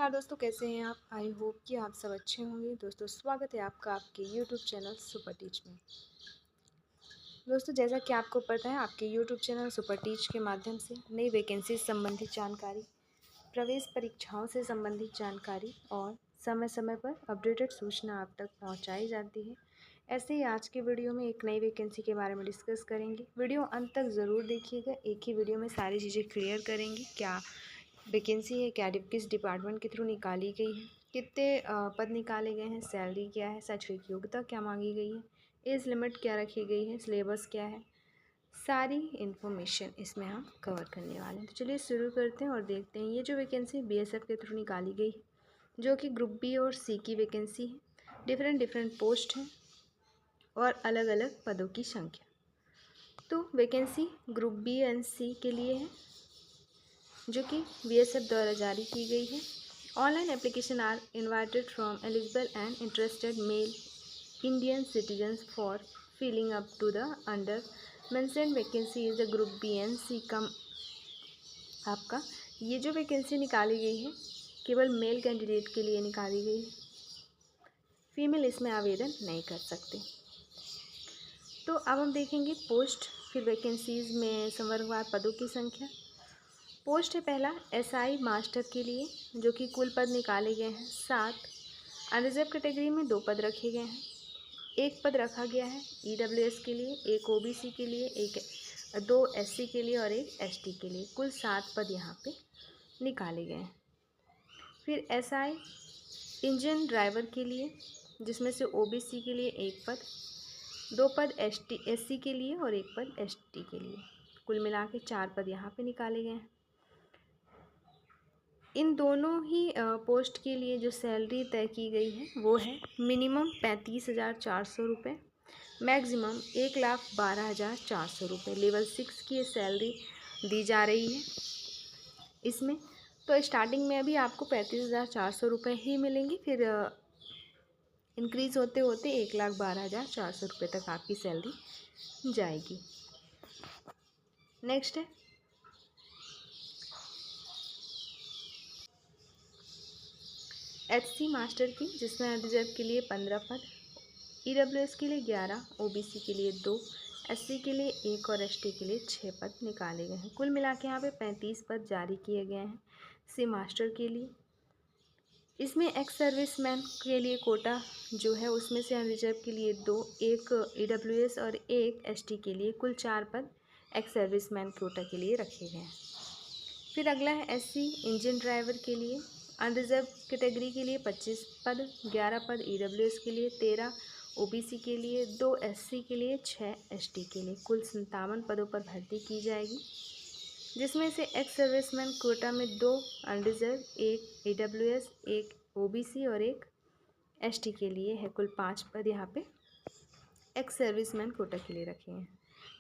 नमस्कार दोस्तों, कैसे हैं आप। आई होप कि आप सब अच्छे होंगे। दोस्तों स्वागत है आपका आपके यूट्यूब चैनल सुपर टीच में। दोस्तों जैसा कि आपको पता है, आपके यूट्यूब चैनल सुपर टीच के माध्यम से नई वैकेंसी से संबंधित जानकारी, प्रवेश परीक्षाओं से संबंधित जानकारी और समय समय पर अपडेटेड सूचना आप तक पहुंचाई जाती है। ऐसे ही आज के वीडियो में एक नई वैकेंसी के बारे में डिस्कस करेंगे। वीडियो अंत तक ज़रूर देखिएगा। एक ही वीडियो में सारी चीज़ें क्लियर करेंगे। क्या वैकेंसी है, क्या किस डिपार्टमेंट के थ्रू निकाली गई है, कितने पद निकाले गए हैं, सैलरी क्या है, शैक्षणिक योग्यता क्या मांगी गई है, एज लिमिट क्या रखी गई है, सिलेबस क्या है, सारी इन्फॉर्मेशन इसमें हम कवर करने वाले हैं। तो चलिए शुरू करते हैं और देखते हैं। ये जो वैकेंसी बीएसएफ के थ्रू निकाली गई है, जो कि ग्रुप बी और सी की वैकेंसी है। डिफरेंट पोस्ट हैं और अलग अलग पदों की संख्या। तो वैकेंसी ग्रुप बी एंड सी के लिए है, जो कि बीएसएफ द्वारा जारी की गई है। Online application are invited from eligible and interested male Indian citizens for filling up to the under mentioned vacancy is the group B and C cum. आपका ये जो वैकेंसी निकाली गई है, केवल मेल कैंडिडेट के लिए निकाली गई है। फीमेल इसमें आवेदन नहीं कर सकते। तो अब हम देखेंगे पोस्ट, फिर वैकेंसीज में संवर्गवार पदों की संख्या। पोस्ट है पहला एसआई मास्टर के लिए, जो कि कुल पद निकाले गए हैं 7। अनरिजर्व कैटेगरी में 2 पद रखे गए हैं। एक पद रखा गया है ईडब्ल्यूएस के लिए, एक ओबीसी के लिए, 2 एससी के लिए और 1 एसटी के लिए। कुल 7 पद यहाँ पे निकाले गए हैं। फिर एसआई इंजन ड्राइवर के लिए, जिसमें से ओबीसी के लिए 1 पद, 2 पद एससी के लिए और 1 पद एसटी के लिए। कुल मिला के 4 पद यहाँ पे निकाले गए हैं। इन दोनों ही पोस्ट के लिए जो सैलरी तय की गई है वो है मिनिमम 35,400 रुपये, मैक्सिमम 1,12,400 रुपये। लेवल 6 की सैलरी दी जा रही है इसमें। तो स्टार्टिंग में अभी आपको 35,400 रुपये ही मिलेंगे, फिर इंक्रीज़ होते होते 1,12,400 रुपये तक आपकी सैलरी जाएगी। नेक्स्ट है एचसी मास्टर की, जिसमें रिजर्व के लिए 15 पद, ईडब्ल्यूएस के लिए 11, ओबीसी के लिए 2, एससी के लिए 1 और एसटी के लिए 6 पद निकाले गए हैं। कुल मिला के यहाँ पे 35 पद जारी किए गए हैं सी मास्टर के लिए। इसमें एक्स सर्विसमैन के लिए कोटा जो है उसमें से अनरिजर्व के लिए 2, 1 ईडब्ल्यूएस और 1 एसटी के लिए, कुल 4 पद एक्स सर्विसमैन कोटा के लिए रखे गए हैं। फिर अगला है एससी इंजन ड्राइवर के लिए, अनरिजर्व कैटेगरी के लिए 25 पद, 11 पद ईडब्ल्यूएस के लिए, 13 ओबीसी के लिए, 2 एससी के लिए, 6 एसटी के लिए। कुल 57 पदों पर भर्ती की जाएगी, जिसमें से एक्स सर्विसमैन कोटा में 2 अनरिजर्व, 1 ईडब्ल्यूएस, 1 ओबीसी और 1 एसटी के लिए है। कुल 5 पद यहाँ पे एक्स सर्विसमैन कोटा के लिए रखे हैं।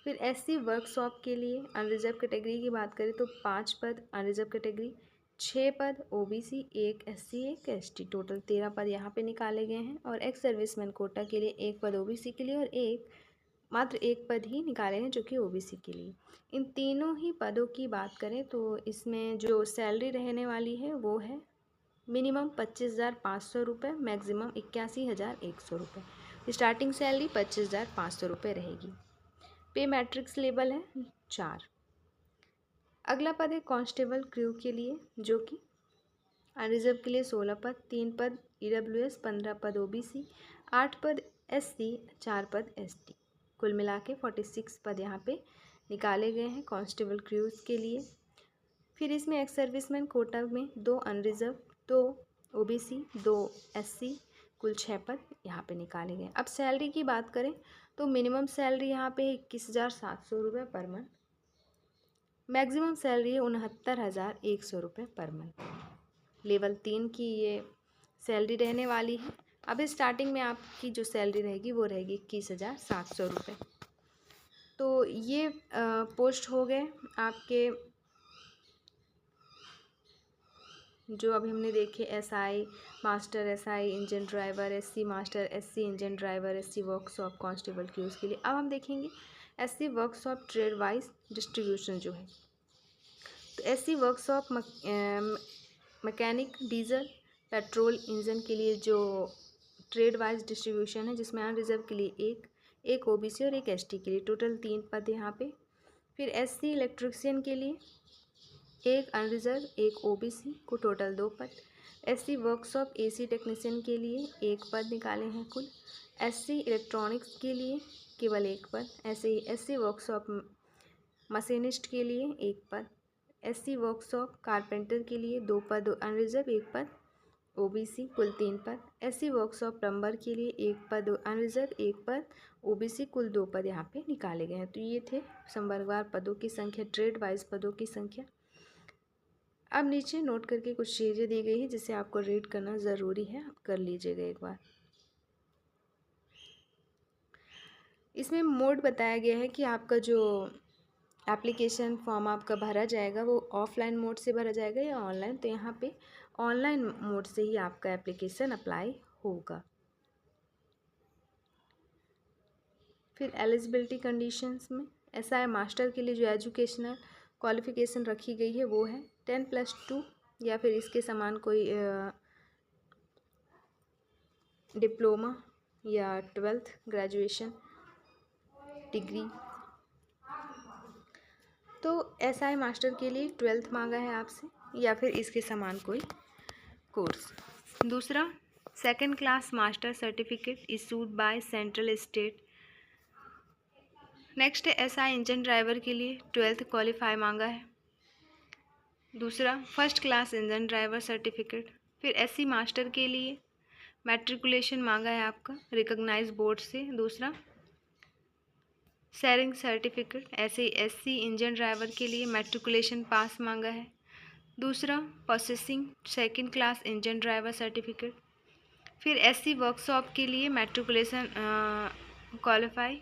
फिर एससी वर्कशॉप के लिए अनरिजर्व कैटेगरी की बात करें तो 5 पद अनरिजर्व कैटेगरी, 6 पद ओबीसी, 1 एससी, 1 एसटी, टोटल 13 पद यहाँ पे निकाले गए हैं। और एक्स सर्विसमैन कोटा के लिए 1 पद ओबीसी के लिए और मात्र 1 पद ही निकाले हैं, जो कि ओबीसी के लिए। इन तीनों ही पदों की बात करें तो इसमें जो सैलरी रहने वाली है वो है मिनिमम 25,500 रुपये, मैक्सिमम 81,100 रुपये। स्टार्टिंग सैलरी 25,500 रुपये रहेगी। पे मैट्रिक्स लेवल है 4। अगला पद है कांस्टेबल क्रू के लिए, जो कि अनरिजर्व के लिए 16 पद, 3 पद ईडब्ल्यूएस, 15 पद ओबीसी, 8 पद एससी, 4 पद एसटी। कुल मिला के 46 पद यहाँ पे निकाले गए हैं कांस्टेबल क्रूज के लिए। फिर इसमें एक्स सर्विसमैन कोटा में 2 अनरिजर्व, 2 ओबीसी, 2 एससी, कुल 6 पद यहाँ पे निकाले गए। अब सैलरी की बात करें तो मिनिमम सैलरी यहाँ पे 21,700 रुपये पर मंथ, मैक्सिमम सैलरी है 69,100 रुपये पर मंथ। लेवल 3 की ये सैलरी रहने वाली है। अब स्टार्टिंग में आपकी जो सैलरी रहेगी वो रहेगी 21,700 रुपये। तो ये पोस्ट हो गए आपके जो अभी हमने देखे, SI master, SI engine driver, SC master, SC engine driver, SC workshop constable cruise के लिए। अब हम देखेंगे SC workshop trade wise distribution जो है। तो SC workshop mechanic, diesel, petrol engine के लिए जो ट्रेड वाइज डिस्ट्रीब्यूशन है, जिसमें अनरिजर्व के लिए एक ओबीसी और एक एसटी के लिए टोटल 3 पद यहाँ पे। फिर एससी इलेक्ट्रिशियन के लिए एक अनरिजर्व एक ओबीसी को टोटल 2 पद। एससी वर्कशॉप एसी टेक्नीशियन के लिए 1 पद निकाले हैं कुल। एससी इलेक्ट्रॉनिक्स के लिए केवल 1 पद। ऐसे ही एससी वर्कशॉप मशीनिस्ट के लिए 1 पद। एससी वर्कशॉप कारपेंटर के लिए 2 पद अनरिजर्व 1 पद ओबीसी कुल 3 पद। एससी वर्कशॉप प्लम्बर के लिए 1 पद अनरिजर्व 1 पद ओबीसी कुल 2 पद यहाँ पे निकाले गए हैं। तो ये थे संवर्गवार पदों की संख्या, ट्रेड वाइज पदों की संख्या। अब नीचे नोट करके कुछ चीज़ें दी गई है जिसे आपको रीड करना ज़रूरी है, आप कर लीजिएगा एक बार। इसमें मोड बताया गया है कि आपका जो एप्लीकेशन फॉर्म आपका भरा जाएगा वो ऑफलाइन मोड से भरा जाएगा या ऑनलाइन। तो यहाँ पे ऑनलाइन मोड से ही आपका एप्लीकेशन अप्लाई होगा। फिर एलिजिबिलिटी कंडीशंस में एसआई मास्टर के लिए जो एजुकेशनल क्वालिफिकेशन रखी गई है वो है 10+2 या फिर इसके समान कोई डिप्लोमा या 12th ग्रेजुएशन डिग्री। तो एसआई मास्टर के लिए 12th मांगा है आपसे या फिर इसके समान कोई कोर्स। दूसरा, 2nd class master certificate issued by central state. Next है एसआई इंजन ड्राइवर के लिए 12th क्वालिफाई मांगा है। दूसरा, 1st class engine driver certificate. फिर एससी मास्टर के लिए मैट्रिकुलेशन मांगा है आपका रिकॉग्नाइज बोर्ड से। दूसरा, शेयरिंग सर्टिफिकेट। ऐसे ही एससी इंजन ड्राइवर के लिए मैट्रिकुलेशन पास मांगा है। दूसरा, processing 2nd class engine driver certificate. फिर एससी वर्कशॉप के लिए मैट्रिकुलेशन क्वालिफाई।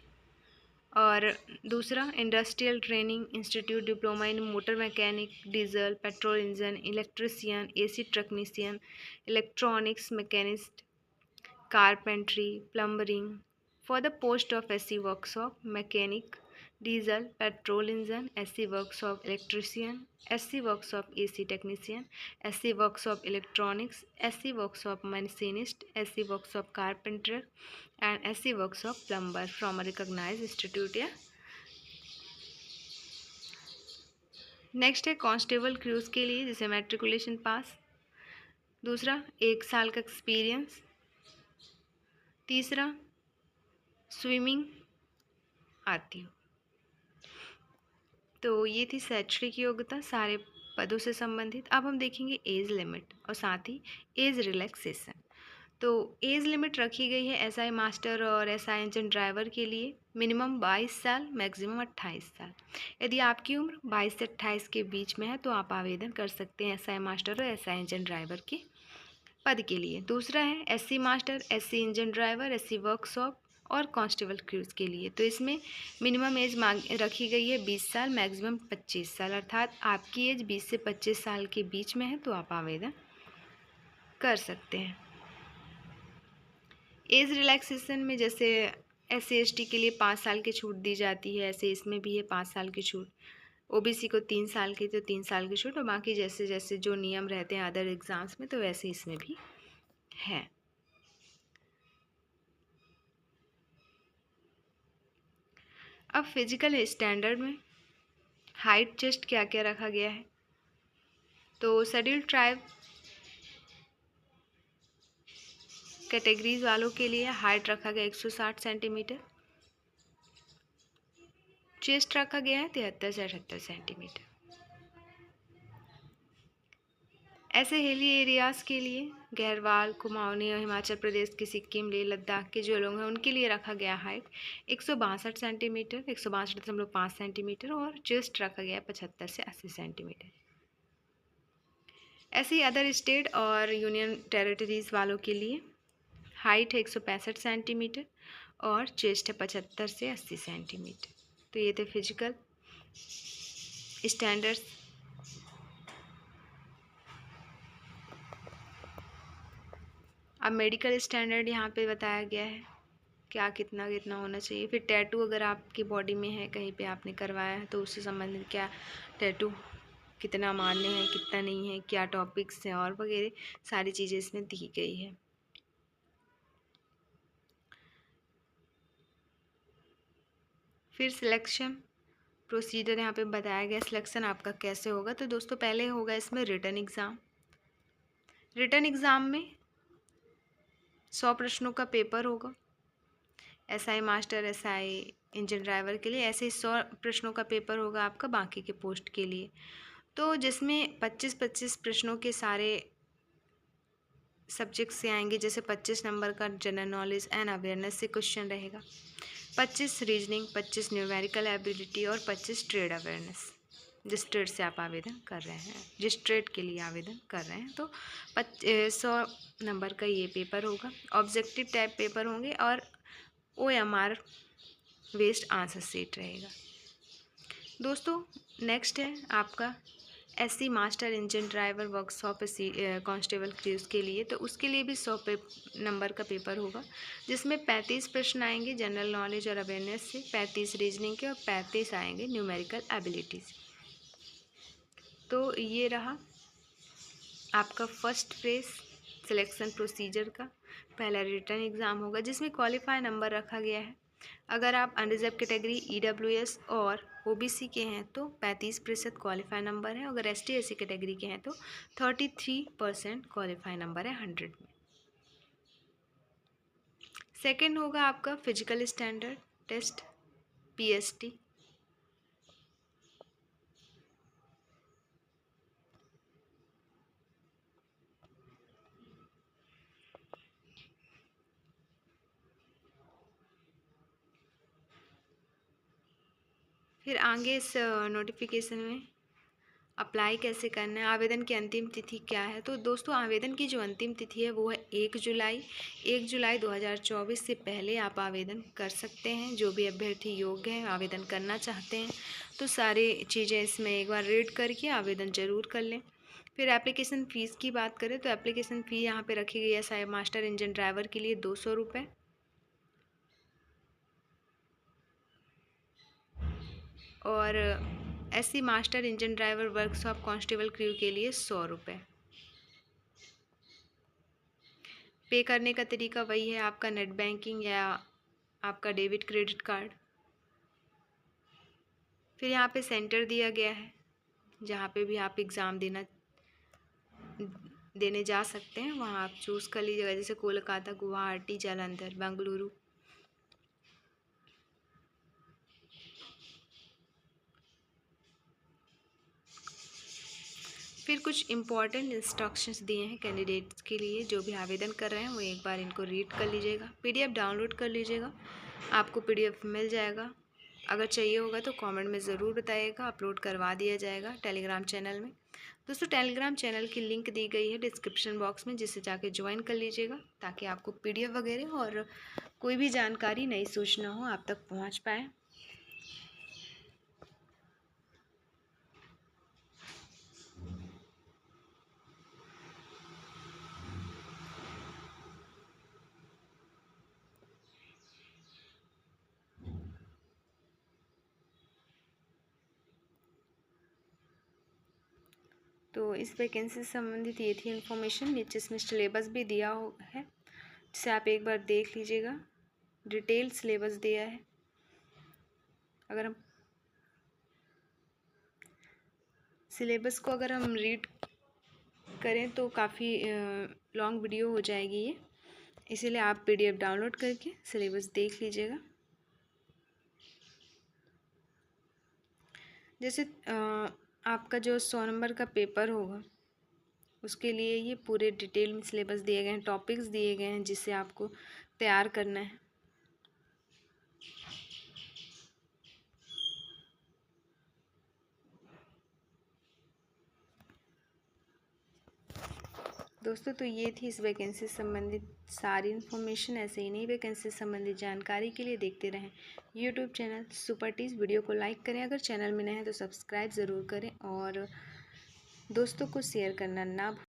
और दूसरा, industrial training institute diploma in motor mechanic, diesel, petrol engine, electrician, AC technician, electronics machinist, carpentry, plumbing for the post of SC workshop mechanic, diesel, petrol engine, SC workshop electrician, SC workshop AC technician, SC workshop electronics, SC workshop machinist, SC workshop carpenter and SC workshop plumber from a recognised institute या। Next है constable cruise के लिए जैसे matriculation पास। दूसरा, 1 साल का experience. तीसरा, swimming आती हो। तो ये थी शैक्षणिक योग्यता सारे पदों से संबंधित। अब हम देखेंगे एज लिमिट और साथ ही एज रिलैक्सेशन। तो एज लिमिट रखी गई है एसआई मास्टर और एसआई इंजन ड्राइवर के लिए मिनिमम 22 साल, मैक्सिमम 28 साल। यदि आपकी उम्र 22 से 28 के बीच में है तो आप आवेदन कर सकते हैं एसआई मास्टर और एसआई इंजन ड्राइवर के पद के लिए। दूसरा है SC master, SC engine driver, SC workshop और कांस्टेबल क्रूज के लिए। तो इसमें मिनिमम एज मांग रखी गई है 20 साल, मैक्सिमम 25 साल। अर्थात आपकी एज 20 से 25 साल के बीच में है तो आप आवेदन कर सकते हैं। एज रिलैक्सेशन में जैसे एससी एसटी के लिए 5 साल की छूट दी जाती है, ऐसे इसमें भी है 5 साल की छूट। ओबीसी को 3 साल की, तो 3 साल की छूट। और बाकी जैसे जैसे जो नियम रहते हैं अदर एग्ज़ाम्स में तो वैसे इसमें भी है। अब फिजिकल स्टैंडर्ड में हाइट चेस्ट क्या क्या रखा गया है। तो शेड्यूल्ड ट्राइब कैटेगरीज वालों के लिए हाइट रखा गया 160 सेंटीमीटर। चेस्ट रखा गया है 73 से 78 सेंटीमीटर। ऐसे हिली एरियाज़ के लिए गहरवाल, कुमाऊनी और हिमाचल प्रदेश के सिक्किम, लेह लद्दाख के जो लोग हैं उनके लिए रखा गया हाइट 162 सेंटीमीटर, 162.5 सेंटीमीटर। और चेस्ट रखा गया 75 से 80 सेंटीमीटर। ऐसे ही अदर स्टेट और यूनियन टेरिटरीज़ वालों के लिए हाइट है 165 सेंटीमीटर और चेस्ट है 75 से 80 सेंटीमीटर। तो ये थे फिजिकल स्टैंडर्ड्स। अब मेडिकल स्टैंडर्ड यहाँ पे बताया गया है क्या कितना कितना होना चाहिए। फिर टैटू अगर आपकी बॉडी में है, कहीं पे आपने करवाया है तो उससे संबंधित क्या टैटू कितना मान्य है कितना नहीं है, क्या टॉपिक्स हैं और वगैरह सारी चीज़ें इसमें दी गई है। फिर सिलेक्शन प्रोसीजर यहाँ पे बताया गया, सिलेक्शन आपका कैसे होगा। तो दोस्तों पहले होगा इसमें रिटन एग्ज़ाम। रिटन एग्ज़ाम में 100 प्रश्नों का पेपर होगा। SI master, SI engine driver के लिए ऐसे ही 100 प्रश्नों का पेपर होगा आपका बाकी के पोस्ट के लिए। तो जिसमें 25-25 प्रश्नों के सारे सब्जेक्ट से आएंगे। जैसे 25 नंबर का जनरल नॉलेज एंड अवेयरनेस से क्वेश्चन रहेगा, 25 रीजनिंग, 25 न्यूमेरिकल एबिलिटी और 25 ट्रेड अवेयरनेस। जिस ट्रेड से आप आवेदन कर रहे हैं, जिस ट्रेड के लिए आवेदन कर रहे हैं, तो 100 नंबर का ये पेपर होगा। ऑब्जेक्टिव टाइप पेपर होंगे और OMR वेस्ट आंसर सेट रहेगा। दोस्तों नेक्स्ट है आपका SC master engine driver workshop constable cruise के लिए। तो उसके लिए भी 100 नंबर का पेपर होगा, जिसमें 35 प्रश्न आएंगे जनरल नॉलेज और अवेयरनेस से, 35 रीजनिंग के और 35 आएंगे न्यूमेरिकल एबिलिटीज। तो ये रहा आपका फर्स्ट फेज सिलेक्शन प्रोसीजर का। पहला रिटन एग्ज़ाम होगा जिसमें क्वालिफाई नंबर रखा गया है। अगर आप अनरिजर्व कैटेगरी EWS और OBC के हैं तो 35% क्वालिफाई नंबर है। अगर ST SC कैटेगरी के हैं तो 33% क्वालिफाई नंबर है 100 में। सेकंड होगा आपका फिजिकल स्टैंडर्ड टेस्ट PST। फिर आगे इस नोटिफिकेशन में अप्लाई कैसे करना है, आवेदन की अंतिम तिथि क्या है। तो दोस्तों आवेदन की जो अंतिम तिथि है वो है 1 जुलाई 2024 से पहले आप आवेदन कर सकते हैं। जो भी अभ्यर्थी योग्य हैं आवेदन करना चाहते हैं तो सारी चीज़ें इसमें एक बार रीड करके आवेदन ज़रूर कर लें। फिर एप्लीकेशन फ़ीस की बात करें तो एप्लीकेशन फ़ी यहाँ पे रखी गई है SI मास्टर इंजन ड्राइवर के लिए 200 रुपये और SC master engine driver workshop constable crew के लिए 100 रुपये। पे करने का तरीका वही है आपका नेट बैंकिंग या आपका डेबिट क्रेडिट कार्ड। फिर यहाँ पे सेंटर दिया गया है जहाँ पे भी आप एग्ज़ाम देने जा सकते हैं, वहाँ आप चूज़ कर लीजिएगा। जैसे कोलकाता, गुवाहाटी, जालंधर, बेंगलुरु। फिर कुछ इम्पॉर्टेंट इंस्ट्रक्शंस दिए हैं कैंडिडेट्स के लिए। जो भी आवेदन कर रहे हैं वो एक बार इनको रीड कर लीजिएगा, PDF डाउनलोड कर लीजिएगा, आपको PDF मिल जाएगा। अगर चाहिए होगा तो कमेंट में ज़रूर बताइएगा, अपलोड करवा दिया जाएगा टेलीग्राम चैनल में। दोस्तों टेलीग्राम चैनल की लिंक दी गई है डिस्क्रिप्शन बॉक्स में, जिसे जाके ज्वाइन कर लीजिएगा ताकि आपको PDF वगैरह और कोई भी जानकारी, नई सूचना हो आप तक पहुँच पाए। तो इस वैकेंसी से संबंधित ये थी इन्फॉर्मेशन। नीचे इसमें सिलेबस भी दिया है जिसे आप एक बार देख लीजिएगा, डिटेल सिलेबस दिया है। अगर हम सिलेबस को रीड करें तो काफ़ी लॉन्ग वीडियो हो जाएगी ये, इसीलिए आप PDF डाउनलोड करके सिलेबस देख लीजिएगा। जैसे आपका जो 100 नंबर का पेपर होगा उसके लिए ये पूरे डिटेल में सिलेबस दिए गए हैं, टॉपिक्स दिए गए हैं जिसे आपको तैयार करना है। दोस्तों तो ये थी इस वैकेंसी से संबंधित सारी इन्फॉर्मेशन। ऐसे ही नई वैकेंसी से संबंधित जानकारी के लिए देखते रहें YouTube चैनल सुपर टीज। वीडियो को लाइक करें, अगर चैनल में नए हैं तो सब्सक्राइब ज़रूर करें और दोस्तों को शेयर करना ना